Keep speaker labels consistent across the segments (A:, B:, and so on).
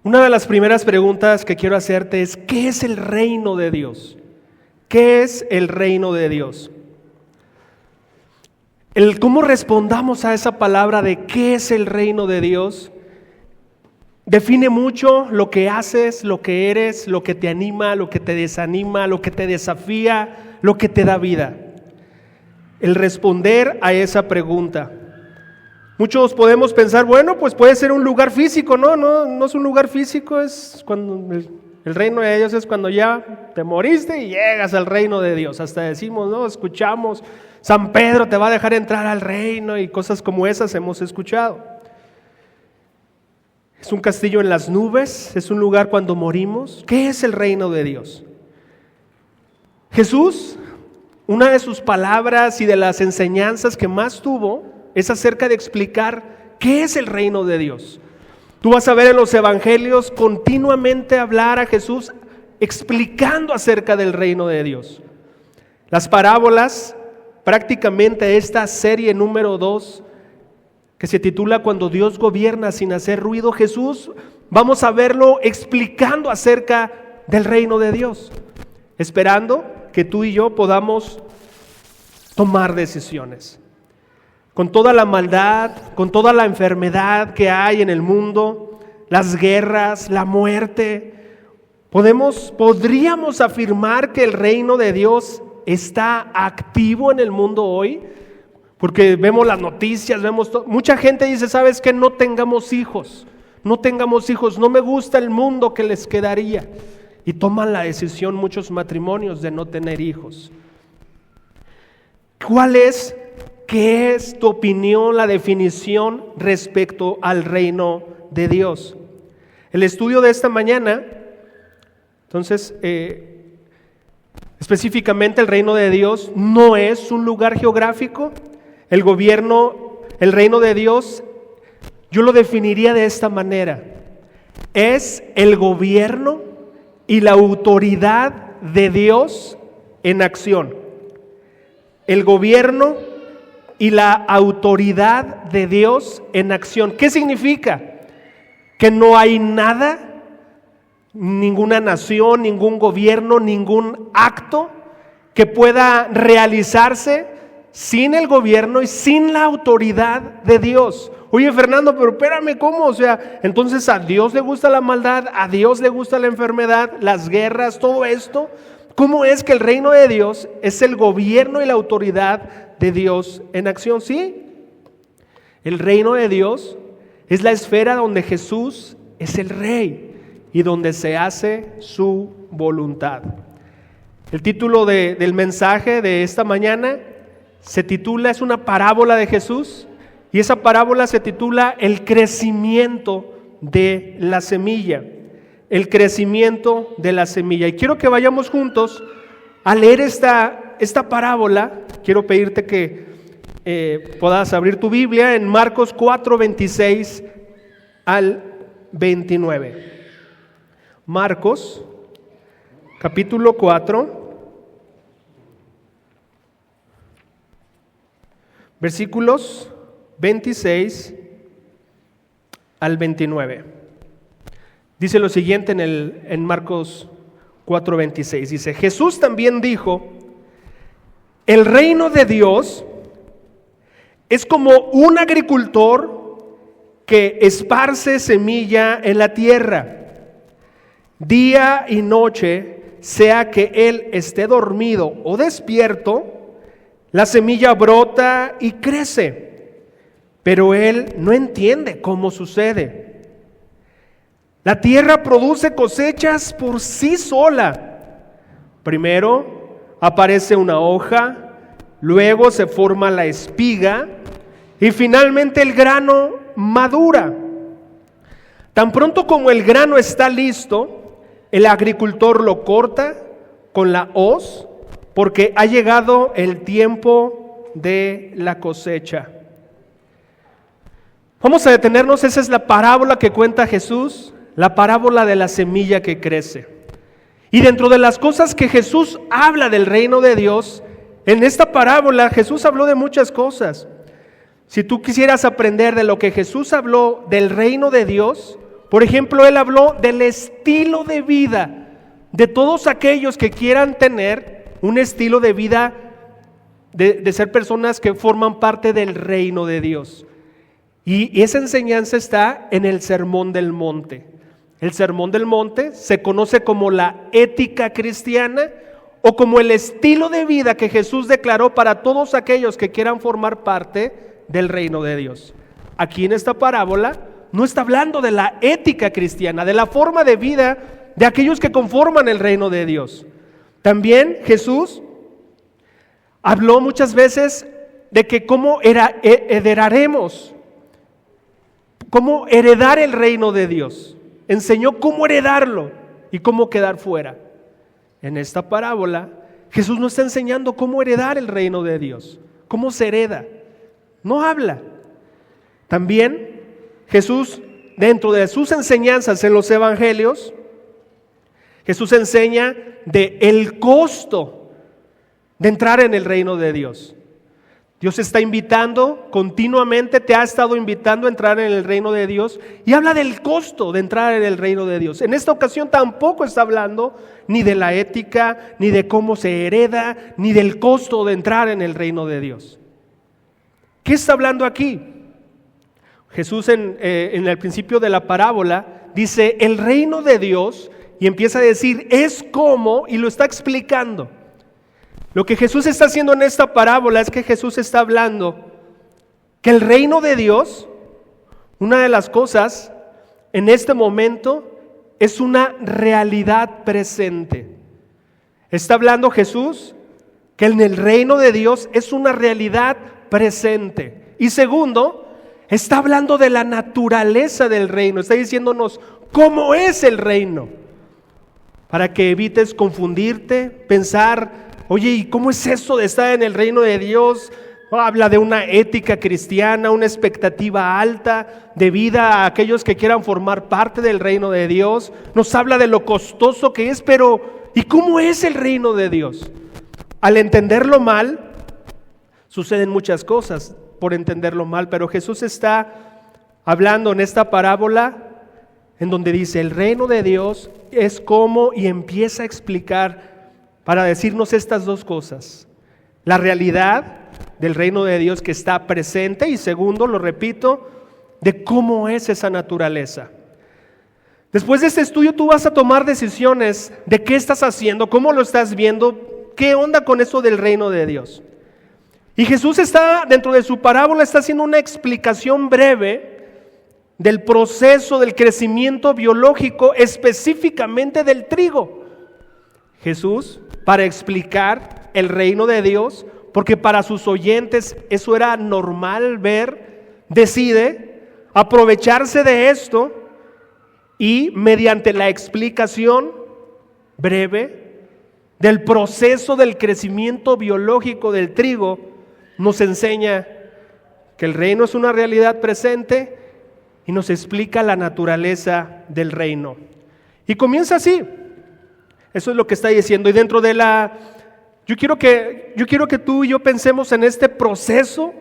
A: Una de las primeras preguntas que quiero hacerte es: ¿qué es el reino de Dios? ¿Qué es el reino de Dios? El cómo respondamos a esa palabra de ¿qué es el reino de Dios? Define mucho lo que haces, lo que eres, lo que te anima, lo que te desanima, lo que te desafía, lo que te da vida. El responder a esa pregunta. Muchos podemos pensar, bueno, pues puede ser un lugar físico. No es un lugar físico, es cuando el reino de Dios es cuando ya te moriste y llegas al reino de Dios. Hasta decimos, ¿no? Escuchamos, San Pedro te va a dejar entrar al reino y cosas como esas hemos escuchado. Es un castillo en las nubes, es un lugar cuando morimos. ¿Qué es el reino de Dios? Jesús, una de sus palabras y de las enseñanzas que más tuvo es acerca de explicar qué es el reino de Dios. Tú vas a ver en los evangelios continuamente hablar a Jesús explicando acerca del reino de Dios. Las parábolas, prácticamente esta serie número 2, que se titula Cuando Dios gobierna sin hacer ruido, Jesús, vamos a verlo explicando acerca del reino de Dios, esperando que tú y yo podamos tomar decisiones. Con toda la maldad, con toda la enfermedad que hay en el mundo, las guerras, la muerte, podríamos afirmar que el reino de Dios está activo en el mundo hoy, porque vemos las noticias, mucha gente dice, ¿sabes qué? No tengamos hijos, no me gusta el mundo que les quedaría, y toman la decisión muchos matrimonios de no tener hijos. ¿Qué es tu opinión, la definición respecto al reino de Dios? El estudio de esta mañana, entonces, específicamente el reino de Dios no es un lugar geográfico. El reino de Dios, yo lo definiría de esta manera: es el gobierno y la autoridad de Dios en acción. El gobierno y la autoridad de Dios en acción. ¿Qué significa? Que no hay nada, ninguna nación, ningún gobierno, ningún acto que pueda realizarse sin el gobierno y sin la autoridad de Dios. Oye, Fernando, pero espérame, ¿cómo? O sea, entonces a Dios le gusta la maldad, a Dios le gusta la enfermedad, las guerras, todo esto. ¿Cómo es que el reino de Dios es el gobierno y la autoridad de Dios en acción? Sí, el reino de Dios es la esfera donde Jesús es el rey y donde se hace su voluntad. El título del mensaje de esta mañana es una parábola de Jesús, y esa parábola se titula El crecimiento de la semilla. El crecimiento de la semilla. Y quiero que vayamos juntos a leer esta parábola. Quiero pedirte que puedas abrir tu Biblia en Marcos 4, 26 al 29. Marcos, capítulo 4, versículos 26 al 29. Dice lo siguiente en Marcos 4:26. Dice: Jesús también dijo: el reino de Dios es como un agricultor que esparce semilla en la tierra. Día y noche, sea que él esté dormido o despierto, la semilla brota y crece, pero él no entiende cómo sucede. La tierra produce cosechas por sí sola. Primero aparece una hoja, luego se forma la espiga y finalmente el grano madura. Tan pronto como el grano está listo, el agricultor lo corta con la hoz porque ha llegado el tiempo de la cosecha. Vamos a detenernos, esa es la parábola que cuenta Jesús. La parábola de la semilla que crece. Y dentro de las cosas que Jesús habla del reino de Dios, en esta parábola Jesús habló de muchas cosas. Si tú quisieras aprender de lo que Jesús habló del reino de Dios, Por ejemplo, Él habló del estilo de vida de todos aquellos que quieran tener un estilo de vida de ser personas que forman parte del reino de Dios. Y esa enseñanza está en el Sermón del Monte. El Sermón del Monte se conoce como la ética cristiana o como el estilo de vida que Jesús declaró para todos aquellos que quieran formar parte del reino de Dios. Aquí en esta parábola no está hablando de la ética cristiana, de la forma de vida de aquellos que conforman el reino de Dios. También Jesús habló muchas veces de que cómo heredaremos, cómo heredar el reino de Dios. Enseñó cómo heredarlo y cómo quedar fuera. En esta parábola, Jesús nos está enseñando cómo heredar el reino de Dios, cómo se hereda. No habla. También Jesús, dentro de sus enseñanzas en los evangelios, Jesús enseña de el costo de entrar en el reino de Dios. Dios está invitando continuamente, te ha estado invitando a entrar en el reino de Dios y habla del costo de entrar en el reino de Dios. En esta ocasión tampoco está hablando ni de la ética, ni de cómo se hereda, ni del costo de entrar en el reino de Dios. ¿Qué está hablando aquí? Jesús en el principio de la parábola dice el reino de Dios y empieza a decir es como, y lo está explicando. Lo que Jesús está haciendo en esta parábola es que Jesús está hablando que el reino de Dios, una de las cosas en este momento es una realidad presente. Está hablando Jesús que en el reino de Dios es una realidad presente. Y segundo, está hablando de la naturaleza del reino, está diciéndonos cómo es el reino, para que evites confundirte, pensar, oye, ¿y cómo es eso de estar en el reino de Dios? Habla de una ética cristiana, una expectativa alta de vida a aquellos que quieran formar parte del reino de Dios. Nos habla de lo costoso que es, pero ¿y cómo es el reino de Dios? Al entenderlo mal, suceden muchas cosas por entenderlo mal, pero Jesús está hablando en esta parábola en donde dice el reino de Dios es como, y empieza a explicar para decirnos estas dos cosas: la realidad del reino de Dios que está presente, y segundo, lo repito, de cómo es esa naturaleza. Después de este estudio tú vas a tomar decisiones de qué estás haciendo, cómo lo estás viendo, qué onda con eso del reino de Dios. Y Jesús está, dentro de su parábola, está haciendo una explicación breve del proceso del crecimiento biológico, específicamente del trigo. Jesús, para explicar el reino de Dios, porque para sus oyentes eso era normal ver, decide aprovecharse de esto y mediante la explicación breve del proceso del crecimiento biológico del trigo, nos enseña que el reino es una realidad presente y nos explica la naturaleza del reino. Y comienza así. Eso es lo que está diciendo. Y dentro de yo quiero que tú y yo pensemos en este proceso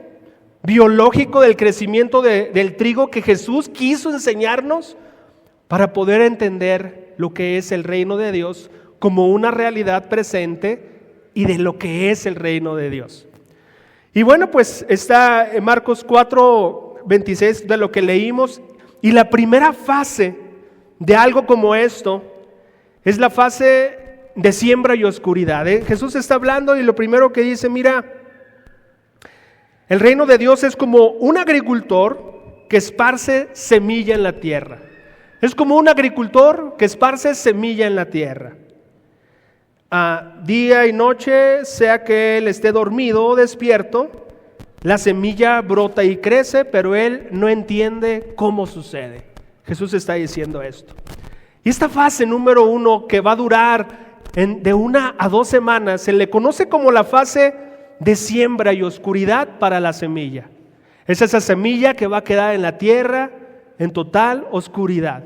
A: biológico del crecimiento del trigo que Jesús quiso enseñarnos para poder entender lo que es el reino de Dios como una realidad presente y de lo que es el reino de Dios. Y bueno, pues está en Marcos 4:26 de lo que leímos, y la primera fase de algo como esto es la fase de siembra y oscuridad. Jesús está hablando y lo primero que dice, mira, el reino de Dios es como un agricultor que esparce semilla en la tierra. Es como un agricultor que esparce semilla en la tierra. Día y noche, sea que él esté dormido o despierto, la semilla brota y crece, pero él no entiende cómo sucede. Jesús está diciendo esto. Y esta fase número 1, que va a durar de 1 a 2 semanas, se le conoce como la fase de siembra y oscuridad para la semilla. Es esa semilla que va a quedar en la tierra en total oscuridad.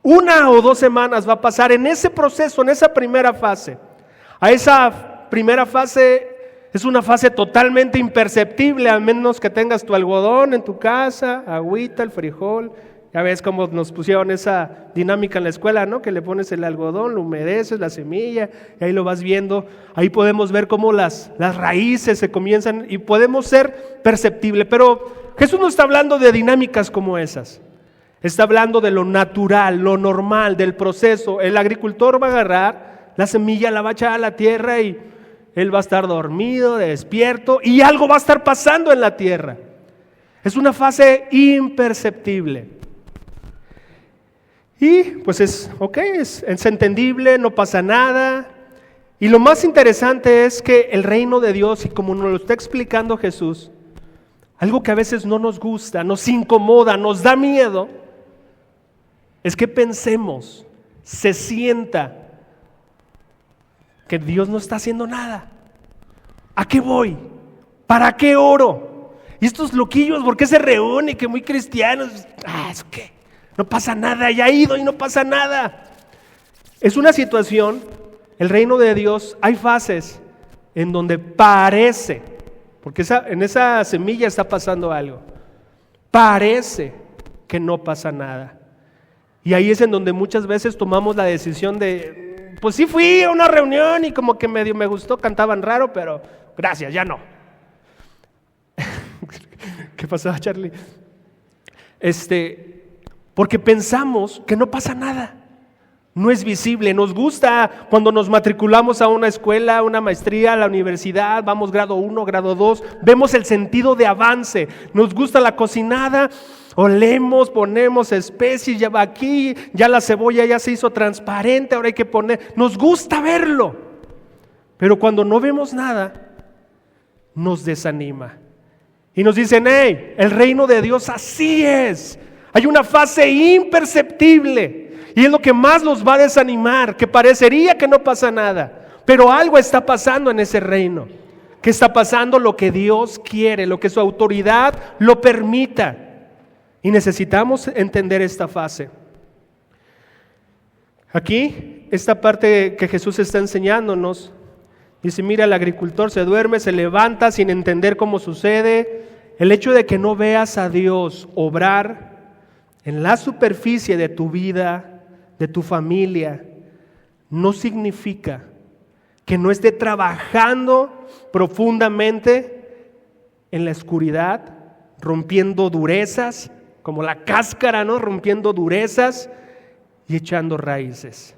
A: 1 o 2 semanas va a pasar en ese proceso, en esa primera fase. A esa primera fase es una fase totalmente imperceptible, a menos que tengas tu algodón en tu casa, agüita, el frijol Ya ves cómo nos pusieron esa dinámica en la escuela, ¿no? Que le pones el algodón, lo humedeces, la semilla, y ahí lo vas viendo. Ahí podemos ver cómo las raíces se comienzan y podemos ser perceptibles. Pero Jesús no está hablando de dinámicas como esas. Está hablando de lo natural, lo normal, del proceso. El agricultor va a agarrar la semilla, la va a echar a la tierra y él va a estar dormido, despierto, y algo va a estar pasando en la tierra. Es una fase imperceptible. Y pues es entendible, no pasa nada. Y lo más interesante es que el reino de Dios, y como nos lo está explicando Jesús, algo que a veces no nos gusta, nos incomoda, nos da miedo, es que pensemos, se sienta que Dios no está haciendo nada. ¿A qué voy? ¿Para qué oro? Y estos loquillos, ¿por qué se reúnen? Que muy cristianos. ¿Es qué? No pasa nada, ya he ido y no pasa nada. Es una situación, el reino de Dios, hay fases en donde parece, porque en esa semilla está pasando algo, parece que no pasa nada. Y ahí es en donde muchas veces tomamos la decisión de, pues sí fui a una reunión y como que medio me gustó, cantaban raro, pero gracias, ya no. ¿Qué pasó, Charlie? Porque pensamos que no pasa nada, no es visible. Nos gusta cuando nos matriculamos a una escuela, una maestría, a la universidad, vamos grado 1, grado 2, vemos el sentido de avance. Nos gusta la cocinada, olemos, ponemos especies, ya va aquí, ya la cebolla ya se hizo transparente, ahora hay que poner, nos gusta verlo. Pero cuando no vemos nada, nos desanima. Y nos dicen, hey, el reino de Dios así es. Hay una fase imperceptible y es lo que más los va a desanimar, que parecería que no pasa nada, pero algo está pasando en ese reino, que está pasando lo que Dios quiere, lo que su autoridad lo permita, y necesitamos entender esta fase. Aquí, esta parte que Jesús está enseñándonos, dice, mira, el agricultor se duerme, se levanta sin entender cómo sucede. El hecho de que no veas a Dios obrar en la superficie de tu vida, de tu familia, no significa que no esté trabajando profundamente en la oscuridad, rompiendo durezas, como la cáscara, ¿no? Rompiendo durezas y echando raíces.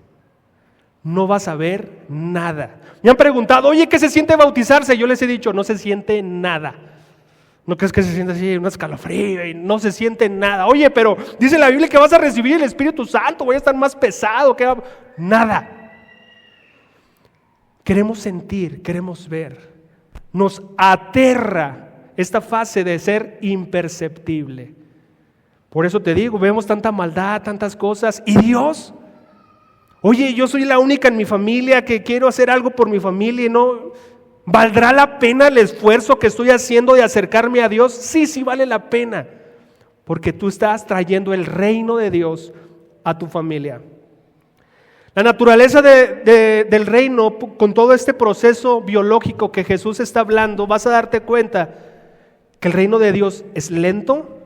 A: No vas a ver nada. Me han preguntado, oye, ¿qué se siente bautizarse? Yo les he dicho, no se siente nada. ¿No crees que se siente así, un escalofrío y no se siente nada? Oye, pero dice la Biblia que vas a recibir el Espíritu Santo, voy a estar más pesado. Nada. Queremos sentir, queremos ver. Nos aterra esta fase de ser imperceptible. Por eso te digo, vemos tanta maldad, tantas cosas. ¿Y Dios? Oye, yo soy la única en mi familia que quiero hacer algo por mi familia y no... ¿Valdrá la pena el esfuerzo que estoy haciendo de acercarme a Dios? Sí vale la pena, porque tú estás trayendo el reino de Dios a tu familia. La naturaleza del reino, con todo este proceso biológico que Jesús está hablando, vas a darte cuenta que el reino de Dios es lento,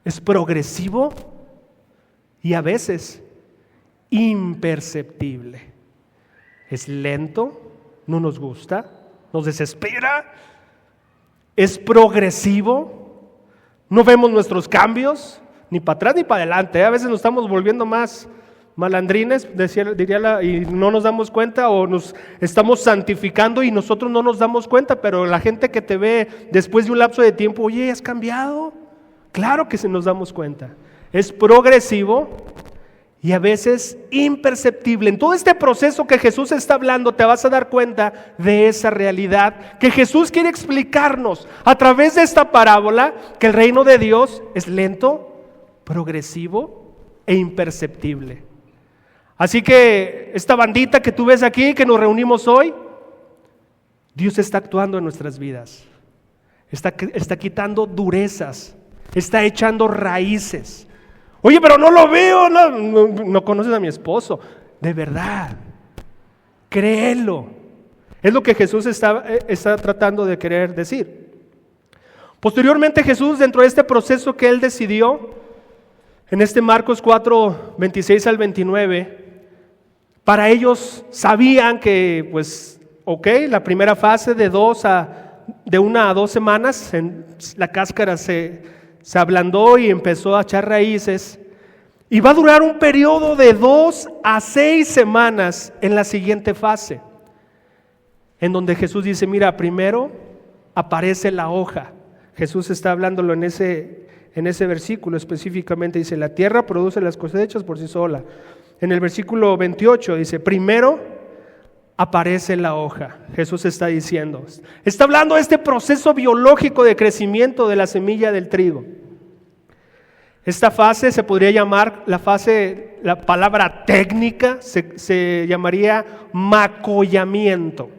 A: es progresivo y a veces imperceptible. Es lento, no nos gusta, nos desespera, es progresivo, no vemos nuestros cambios, ni para atrás ni para adelante. A veces nos estamos volviendo más malandrines, y no nos damos cuenta, o nos estamos santificando y nosotros no nos damos cuenta, pero la gente que te ve después de un lapso de tiempo, oye, ¿has cambiado? Claro que sí nos damos cuenta. Es progresivo y a veces imperceptible. En todo este proceso que Jesús está hablando, te vas a dar cuenta de esa realidad que Jesús quiere explicarnos a través de esta parábola, que el reino de Dios es lento, progresivo e imperceptible. Así que esta bandita que tú ves aquí, que nos reunimos hoy, Dios está actuando en nuestras vidas. Está quitando durezas, está echando raíces. Oye, pero no lo veo, no conoces a mi esposo. De verdad, créelo. Es lo que Jesús está tratando de querer decir. Posteriormente Jesús, dentro de este proceso que Él decidió, En este Marcos 4, 26 al 29, para ellos sabían que, pues, la primera fase de 1 a 2 semanas, la cáscara se ablandó y empezó a echar raíces. Y va a durar un periodo de 2 a 6 semanas en la siguiente fase, en donde Jesús dice, mira, primero aparece la hoja. Jesús está hablándolo en ese versículo específicamente, dice, la tierra produce las cosechas por sí sola. En el versículo 28 dice, primero aparece la hoja. Jesús está diciendo, está hablando de este proceso biológico de crecimiento de la semilla del trigo. Esta fase se podría llamar la palabra técnica se llamaría macollamiento.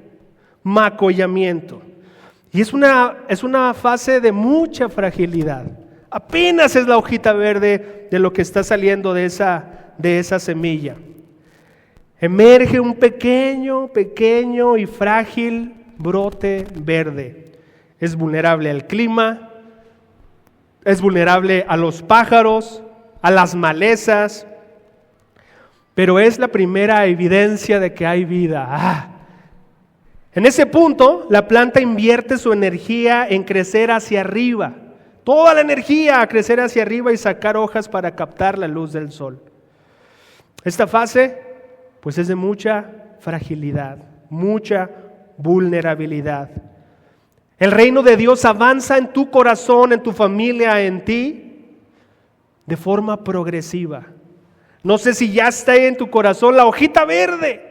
A: Y es una fase de mucha fragilidad. Apenas es la hojita verde de lo que está saliendo de esa semilla. Emerge un pequeño y frágil brote verde. Es vulnerable al clima, es vulnerable a los pájaros, a las malezas, pero es la primera evidencia de que hay vida. En ese punto, la planta invierte su energía en crecer hacia arriba, toda la energía a crecer hacia arriba y sacar hojas para captar la luz del sol. Esta fase, pues, es de mucha fragilidad, mucha vulnerabilidad. El reino de Dios avanza en tu corazón, en tu familia, en ti, de forma progresiva. No sé si ya está ahí en tu corazón la hojita verde.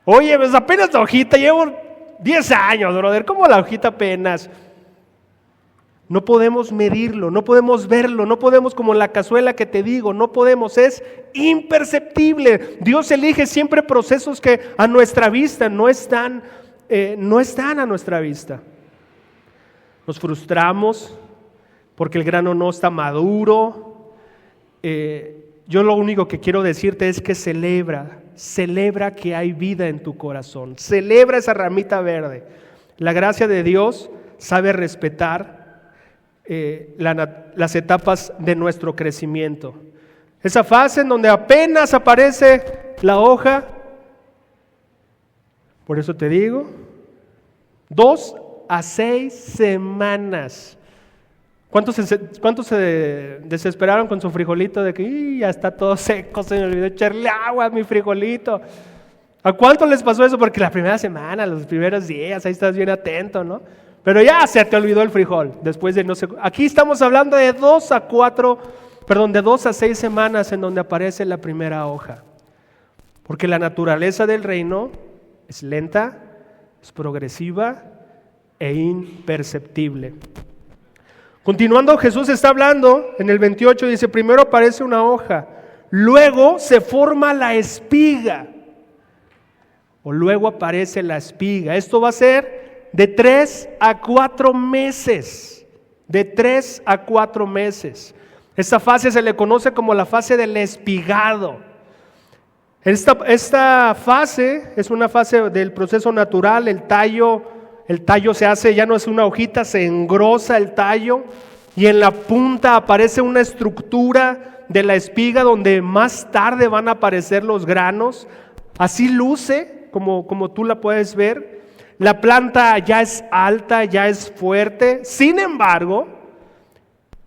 A: Oye, pues apenas la hojita, llevo 10 años, brother, ¿cómo la hojita apenas? No podemos medirlo, no podemos verlo, no podemos, como la cazuela que te digo, no podemos, es imperceptible. Dios elige siempre procesos que a nuestra vista no están a nuestra vista. Nos frustramos porque el grano no está maduro. Yo lo único que quiero decirte es que celebra que hay vida en tu corazón, celebra esa ramita verde. La gracia de Dios sabe respetar las etapas de nuestro crecimiento. Esa fase en donde apenas aparece la hoja, por eso te digo, 2 a 6 semanas. ¿Cuántos se desesperaron con su frijolito de que ya está todo seco, se me olvidó echarle agua a mi frijolito? ¿A cuánto les pasó eso? Porque la primera semana, los primeros días, ahí estás bien atento, ¿no? Pero ya se te olvidó el frijol, después de no sé. Aquí estamos hablando de 2 a 6 semanas en donde aparece la primera hoja. Porque la naturaleza del reino es lenta, es progresiva e imperceptible. Continuando, Jesús está hablando en el 28, dice, primero aparece una hoja, luego se forma la espiga, o luego aparece la espiga. Esto va a ser de 3 a 4 meses, de 3 a 4 meses. Esta fase se le conoce como la fase del espigado. Esta fase es una fase del proceso natural. El tallo se hace, ya no es una hojita, se engrosa el tallo y en la punta aparece una estructura de la espiga donde más tarde van a aparecer los granos. Así luce como tú la puedes ver. La planta ya es alta, ya es fuerte. Sin embargo,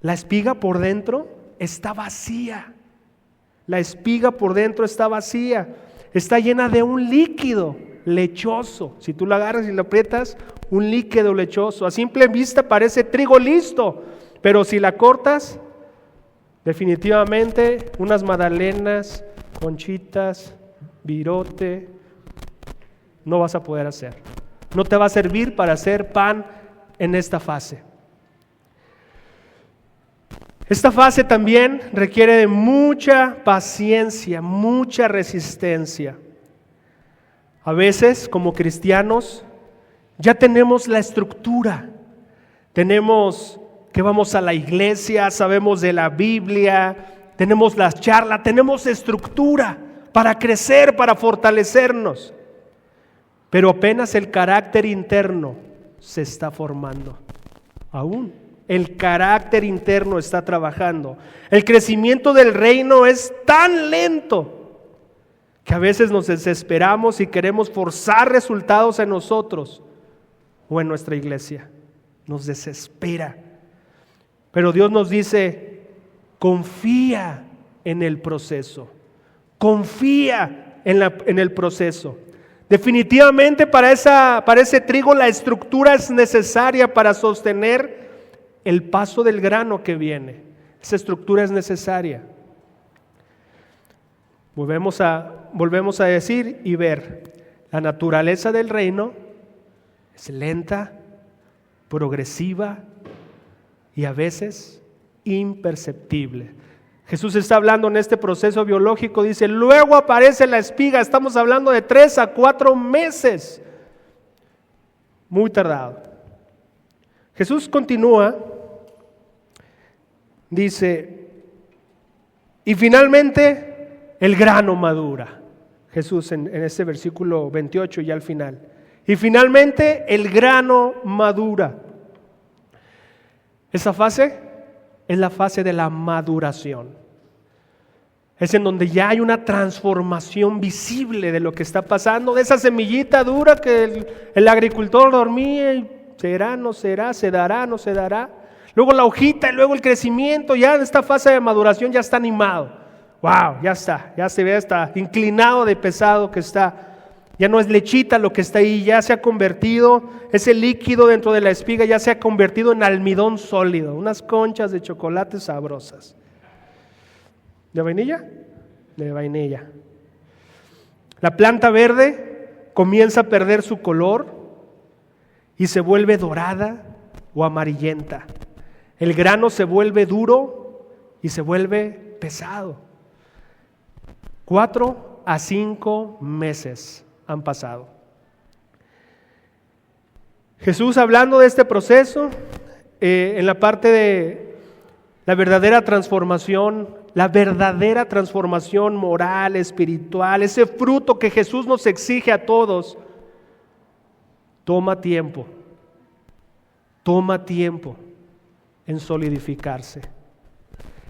A: la espiga por dentro está vacía. La espiga por dentro está vacía. Está llena de un líquido lechoso. Si tú la agarras y la aprietas, un líquido lechoso. A simple vista parece trigo listo, pero si la cortas, definitivamente unas magdalenas, conchitas, virote, no vas a poder hacer. No te va a servir para hacer pan en esta fase. Esta fase también requiere de mucha paciencia, mucha resistencia. A veces, como cristianos, ya tenemos la estructura. Tenemos que vamos a la iglesia, sabemos de la Biblia, tenemos la charla, tenemos estructura para crecer, para fortalecernos. Pero apenas el carácter interno se está formando. Aún El carácter interno está trabajando. El crecimiento del reino es tan lento que a veces nos desesperamos y queremos forzar resultados en nosotros o en nuestra iglesia. Nos desespera. Pero Dios nos dice, confía en el proceso. Confía en el proceso. Definitivamente para ese trigo la estructura es necesaria para sostener el paso del grano que viene. Esa estructura es necesaria. Volvemos a decir y ver, la naturaleza del reino es lenta, progresiva y a veces imperceptible. Jesús está hablando en este proceso biológico, dice, luego aparece la espiga, estamos hablando de 3 a 4 meses, muy tardado. Jesús continúa, dice, y finalmente el grano madura. Jesús en este versículo 28 y al final. Y finalmente el grano madura. Esa fase es la fase de la maduración. Es en donde ya hay una transformación visible de lo que está pasando, de esa semillita dura que el agricultor dormía y será, no será, se dará, no se dará. Luego la hojita y luego el crecimiento, ya en esta fase de maduración ya está animado. Wow, ya está, ya se ve hasta inclinado de pesado que está. Ya no es lechita lo que está ahí, ya se ha convertido, ese líquido dentro de la espiga ya se ha convertido en almidón sólido, unas conchas de chocolate sabrosas. ¿De vainilla? De vainilla. La planta verde comienza a perder su color y se vuelve dorada o amarillenta. El grano se vuelve duro y se vuelve pesado. 4 a 5 meses han pasado. Jesús, hablando de este proceso, en la parte de la verdadera transformación moral, espiritual, ese fruto que Jesús nos exige a todos, toma tiempo en solidificarse.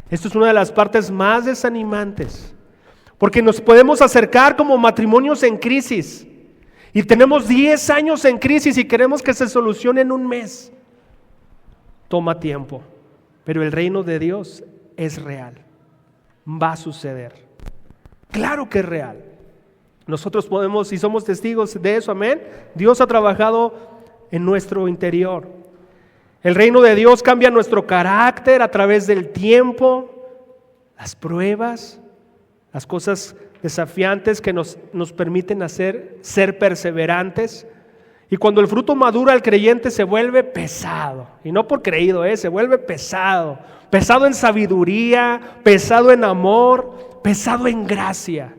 A: Esto es una de las partes más desanimantes. Porque nos podemos acercar como matrimonios en crisis y tenemos 10 años en crisis y queremos que se solucione en un mes. Toma tiempo, pero el reino de Dios es real, va a suceder. Claro que es real. Nosotros podemos y somos testigos de eso, amén. Dios ha trabajado en nuestro interior. El reino de Dios cambia nuestro carácter a través del tiempo, las pruebas, las cosas desafiantes que nos permiten ser perseverantes. Y cuando el fruto madura, el creyente se vuelve pesado. Y no por creído, se vuelve pesado. Pesado en sabiduría, pesado en amor, pesado en gracia.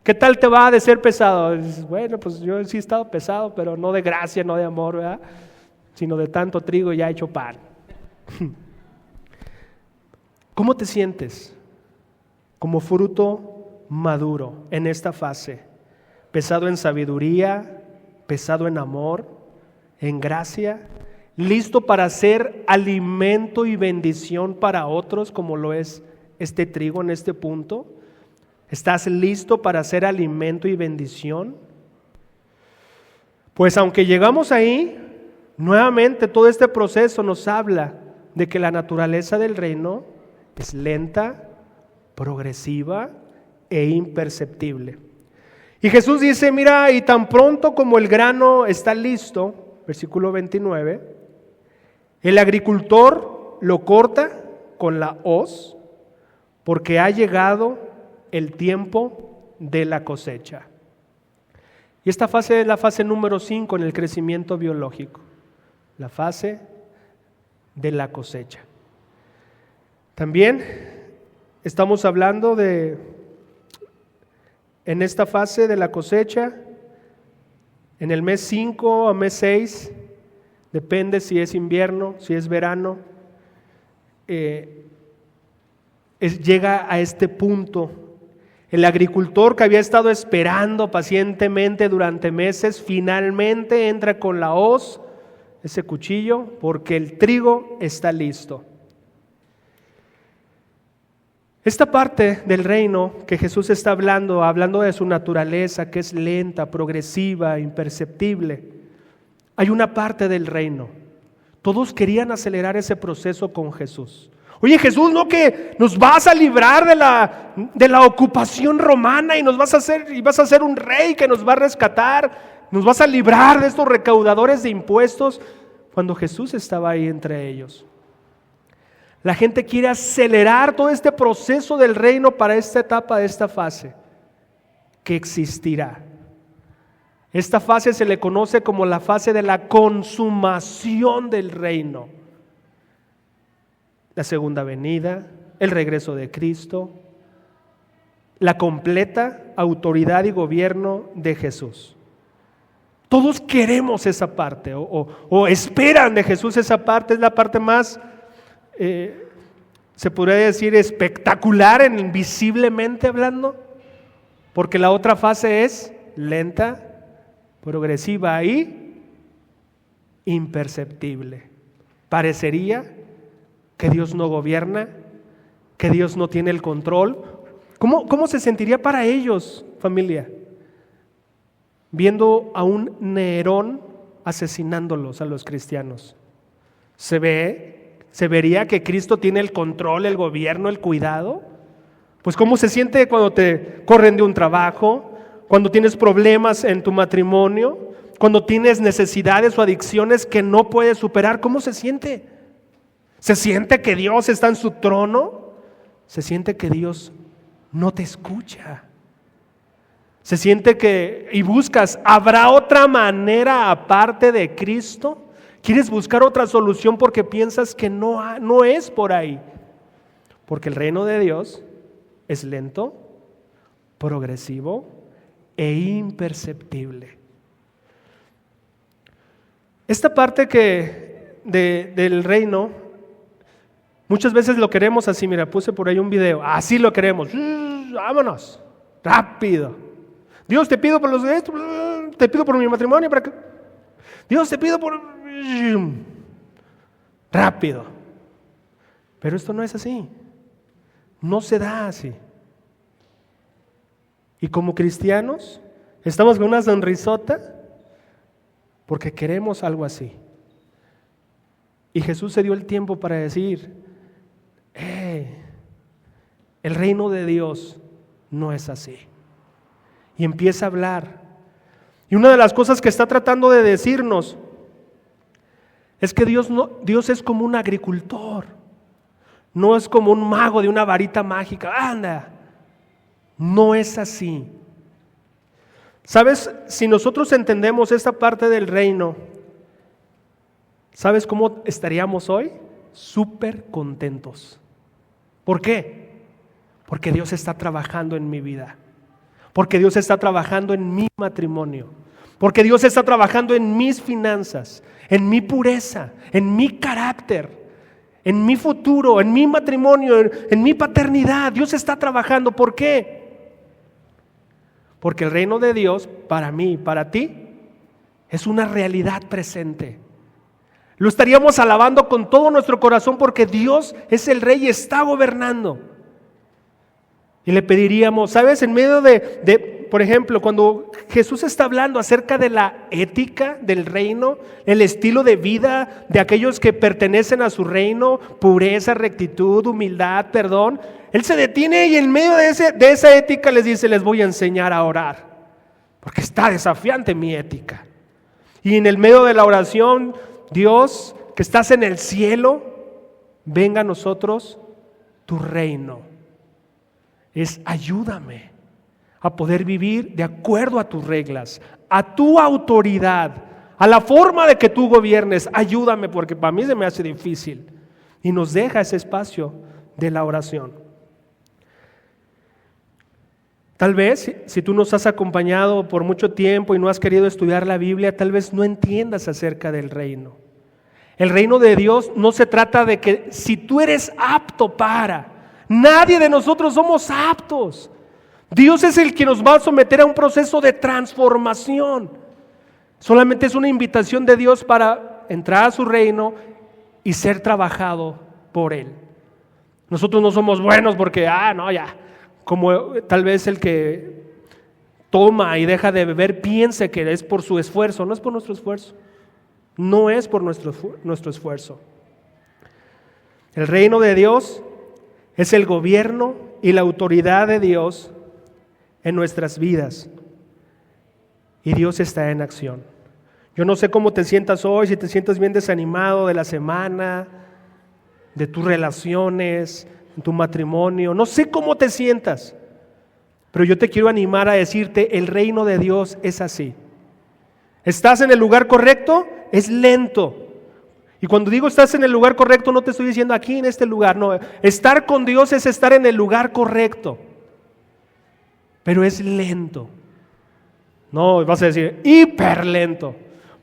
A: ¿Qué tal te va de ser pesado? Bueno, pues yo sí he estado pesado, pero no de gracia, no de amor, ¿verdad? Sino de tanto trigo ya hecho pan. ¿Cómo te sientes como fruto maduro en esta fase? Pesado en sabiduría, pesado en amor, en gracia, listo para ser alimento y bendición para otros, como lo es este trigo en este punto. ¿Estás listo para ser alimento y bendición? Pues aunque llegamos ahí, nuevamente todo este proceso nos habla de que la naturaleza del reino es lenta, progresiva e imperceptible. Y Jesús dice, mira, y tan pronto como el grano está listo, versículo 29, el agricultor lo corta con la hoz porque ha llegado el tiempo de la cosecha. Y esta fase es la fase número 5 en el crecimiento biológico, la fase de la cosecha. También estamos hablando en esta fase de la cosecha, en el mes 5 a mes 6, depende si es invierno, si es verano, llega a este punto. El agricultor que había estado esperando pacientemente durante meses, finalmente entra con la hoz ese cuchillo, porque el trigo está listo. Esta parte del reino que Jesús está hablando de su naturaleza, que es lenta, progresiva, imperceptible. Hay una parte del reino. Todos querían acelerar ese proceso con Jesús. Oye, Jesús, ¿no que nos vas a librar de la ocupación romana y vas a ser un rey que nos va a rescatar? ¿Nos vas a librar de estos recaudadores de impuestos? Cuando Jesús estaba ahí entre ellos. La gente quiere acelerar todo este proceso del reino para esta etapa, esta fase que existirá. Esta fase se le conoce como la fase de la consumación del reino. La segunda venida, el regreso de Cristo, la completa autoridad y gobierno de Jesús. Todos queremos esa parte o esperan de Jesús esa parte, es la parte más, se podría decir, espectacular, visiblemente hablando, porque la otra fase es lenta, progresiva y imperceptible. Parecería que Dios no gobierna, que Dios no tiene el control. ¿Cómo se sentiría para ellos, familia, viendo a un Nerón asesinándolos a los cristianos? ¿Se vería que Cristo tiene el control, el gobierno, el cuidado? Pues ¿cómo se siente cuando te corren de un trabajo, cuando tienes problemas en tu matrimonio, cuando tienes necesidades o adicciones que no puedes superar? ¿Cómo se siente? ¿Se siente que Dios está en su trono? ¿Se siente que Dios no te escucha? ¿Se siente y buscas, habrá otra manera aparte de Cristo? ¿Quieres buscar otra solución porque piensas que no es por ahí? Porque el reino de Dios es lento, progresivo e imperceptible. Esta parte del reino, muchas veces lo queremos así. Mira, puse por ahí un video. Así lo queremos. Vámonos, rápido. Dios, te pido por te pido por mi matrimonio. Dios, te pido por... rápido. Pero esto no es así. No se da así. Y como cristianos, estamos con una sonrisota porque queremos algo así. Y Jesús se dio el tiempo para decir, el reino de Dios no es así. Y empieza a hablar. Y una de las cosas que está tratando de decirnos es que Dios es como un agricultor. No es como un mago de una varita mágica. Anda, no es así. ¿Sabes? Si nosotros entendemos esta parte del reino, ¿sabes cómo estaríamos hoy? Súper contentos. ¿Por qué? Porque Dios está trabajando en mi vida. Porque Dios está trabajando en mi matrimonio. Porque Dios está trabajando en mis finanzas, en mi pureza, en mi carácter, en mi futuro, en mi matrimonio, en mi paternidad. Dios está trabajando. ¿Por qué? Porque el reino de Dios, para mí, para ti, es una realidad presente. Lo estaríamos alabando con todo nuestro corazón porque Dios es el Rey y está gobernando. Y le pediríamos, ¿sabes? En medio por ejemplo, cuando Jesús está hablando acerca de la ética del reino, el estilo de vida de aquellos que pertenecen a su reino, pureza, rectitud, humildad, perdón, Él se detiene y en medio de esa ética les dice, les voy a enseñar a orar, porque está desafiante mi ética. Y en el medio de la oración, Dios, que estás en el cielo, venga a nosotros tu reino. Es ayúdame a poder vivir de acuerdo a tus reglas, a tu autoridad, a la forma de que tú gobiernes. Ayúdame porque para mí se me hace difícil. Y nos deja ese espacio de la oración. Tal vez si tú nos has acompañado por mucho tiempo y no has querido estudiar la Biblia, tal vez no entiendas acerca del reino. El reino de Dios no se trata de que si tú eres apto para, nadie de nosotros somos aptos. Dios es el que nos va a someter a un proceso de transformación. Solamente es una invitación de Dios para entrar a su reino y ser trabajado por Él. Nosotros no somos buenos porque, como tal vez el que toma y deja de beber piense que es por su esfuerzo. No es por nuestro esfuerzo. No es por nuestro esfuerzo. El reino de Dios es el gobierno y la autoridad de Dios en nuestras vidas. Y Dios está en acción. Yo no sé cómo te sientas hoy, si te sientes bien desanimado de la semana, de tus relaciones, en tu matrimonio. No sé cómo te sientas, pero yo te quiero animar a decirte, el reino de Dios es así. ¿Estás en el lugar correcto? Es lento. Y cuando digo estás en el lugar correcto, no te estoy diciendo aquí en este lugar, no. Estar con Dios es estar en el lugar correcto, pero es lento. No, vas a decir, hiper lento.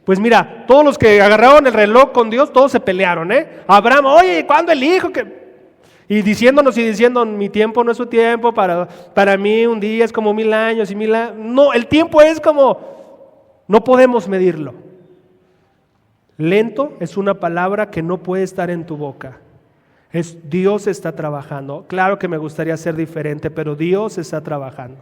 A: Pues mira, todos los que agarraron el reloj con Dios, todos se pelearon, Abraham, oye, ¿cuándo el hijo? Y diciendo, mi tiempo no es su tiempo, para mí un día es como 1000 años y 1000 años. No, el tiempo es como, no podemos medirlo. Lento es una palabra que no puede estar en tu boca. Dios está trabajando. Claro que me gustaría ser diferente, pero Dios está trabajando.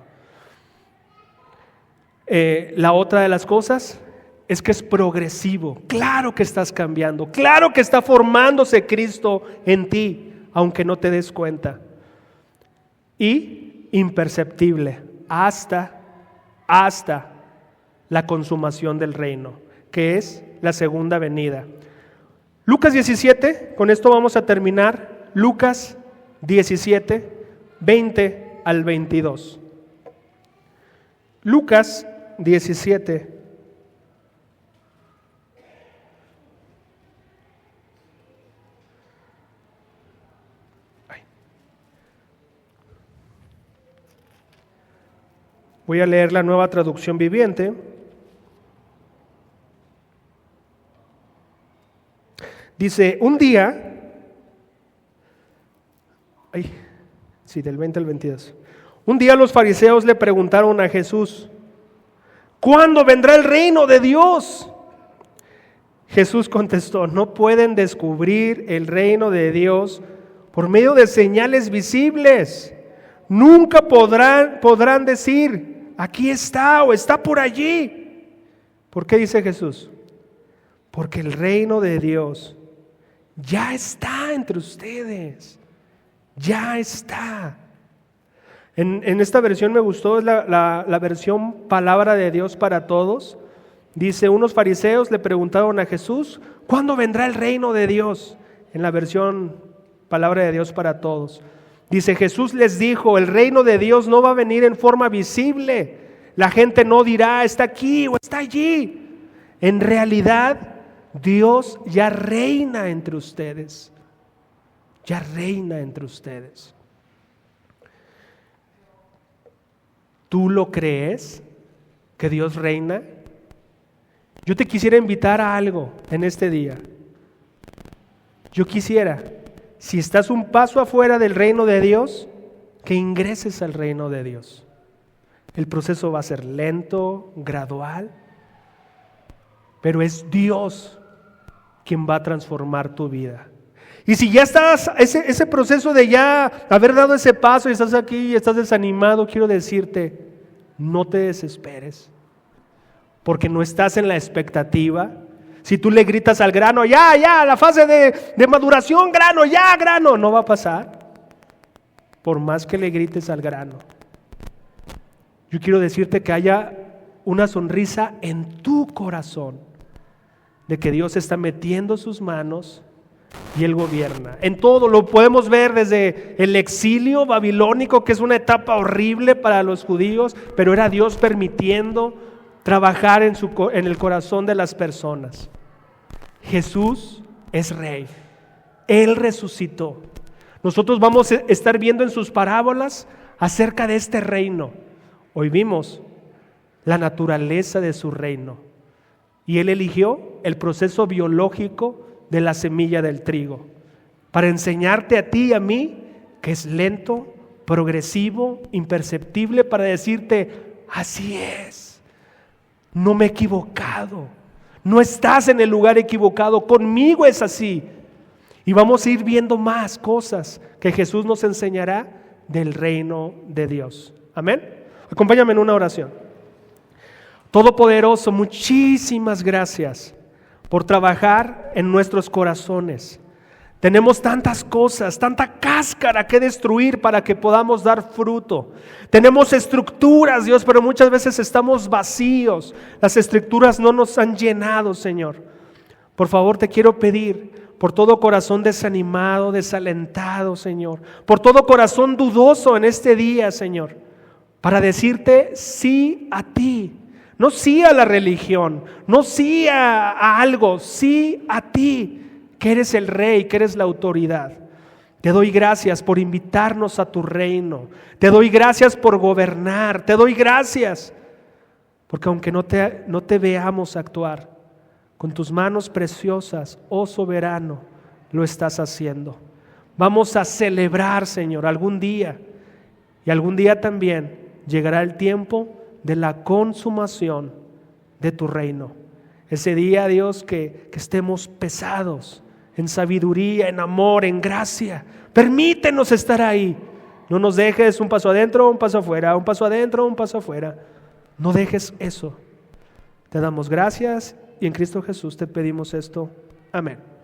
A: La otra de las cosas es que es progresivo. Claro que estás cambiando. Claro que está formándose Cristo en ti, aunque no te des cuenta. Y imperceptible hasta la consumación del reino, que es la segunda venida. Lucas 17, con esto vamos a terminar. Lucas 17, 20 al 22. Lucas 17. Voy a leer la Nueva Traducción Viviente. Dice, un día, del 20 al 22. Un día los fariseos le preguntaron a Jesús, ¿cuándo vendrá el reino de Dios? Jesús contestó, no pueden descubrir el reino de Dios por medio de señales visibles. Nunca podrán decir, aquí está o está por allí. ¿Por qué dice Jesús? Porque el reino de Dios ya está entre ustedes. Ya está. En esta versión me gustó, es la versión Palabra de Dios para Todos. Dice, unos fariseos le preguntaron a Jesús, ¿cuándo vendrá el reino de Dios? En la versión Palabra de Dios para Todos. Dice, Jesús les dijo, el reino de Dios no va a venir en forma visible. La gente no dirá, está aquí o está allí. En realidad, Dios ya reina entre ustedes. Ya reina entre ustedes. ¿Tú lo crees? ¿Que Dios reina? Yo te quisiera invitar a algo en este día. Yo quisiera, si estás un paso afuera del reino de Dios, que ingreses al reino de Dios. El proceso va a ser lento, gradual, pero es Dios quien va a transformar tu vida. Y si ya estás, ese proceso de ya haber dado ese paso y estás aquí y estás desanimado, quiero decirte, no te desesperes, porque no estás en la expectativa. Si tú le gritas al grano, ya, la fase de maduración, grano, no va a pasar, por más que le grites al grano. Yo quiero decirte que haya una sonrisa en tu corazón, de que Dios está metiendo sus manos y Él gobierna. En todo lo podemos ver desde el exilio babilónico, que es una etapa horrible para los judíos, pero era Dios permitiendo trabajar en el corazón de las personas. Jesús es Rey. Él resucitó. Nosotros vamos a estar viendo en sus parábolas acerca de este reino. Hoy vimos la naturaleza de su reino. Y Él eligió el proceso biológico de la semilla del trigo para enseñarte a ti y a mí que es lento, progresivo, imperceptible, para decirte, así es, no me he equivocado, No estás en el lugar equivocado, conmigo es así. Y vamos a ir viendo más cosas que Jesús nos enseñará del reino de Dios. Amén. Acompáñame en una oración. Todopoderoso, muchísimas gracias por trabajar en nuestros corazones. Tenemos tantas cosas, tanta cáscara que destruir para que podamos dar fruto. Tenemos estructuras, Dios, pero muchas veces estamos vacíos. Las estructuras no nos han llenado, Señor. Por favor, te quiero pedir por todo corazón desanimado, desalentado, Señor. Por todo corazón dudoso en este día, Señor. Para decirte sí a ti. No sí a la religión, no sí a algo, sí a ti. Que eres el rey, que eres la autoridad. Te doy gracias por invitarnos a tu reino. Te doy gracias por gobernar. Te doy gracias porque aunque no te veamos actuar, con tus manos preciosas, oh soberano, lo estás haciendo. Vamos a celebrar, Señor, algún día. Y algún día también llegará el tiempo de la consumación de tu reino. Ese día, Dios, que estemos pesados en sabiduría, en amor, en gracia. Permítenos estar ahí. No nos dejes un paso adentro, un paso afuera, un paso adentro, un paso afuera. No dejes eso. Te damos gracias y en Cristo Jesús te pedimos esto. Amén.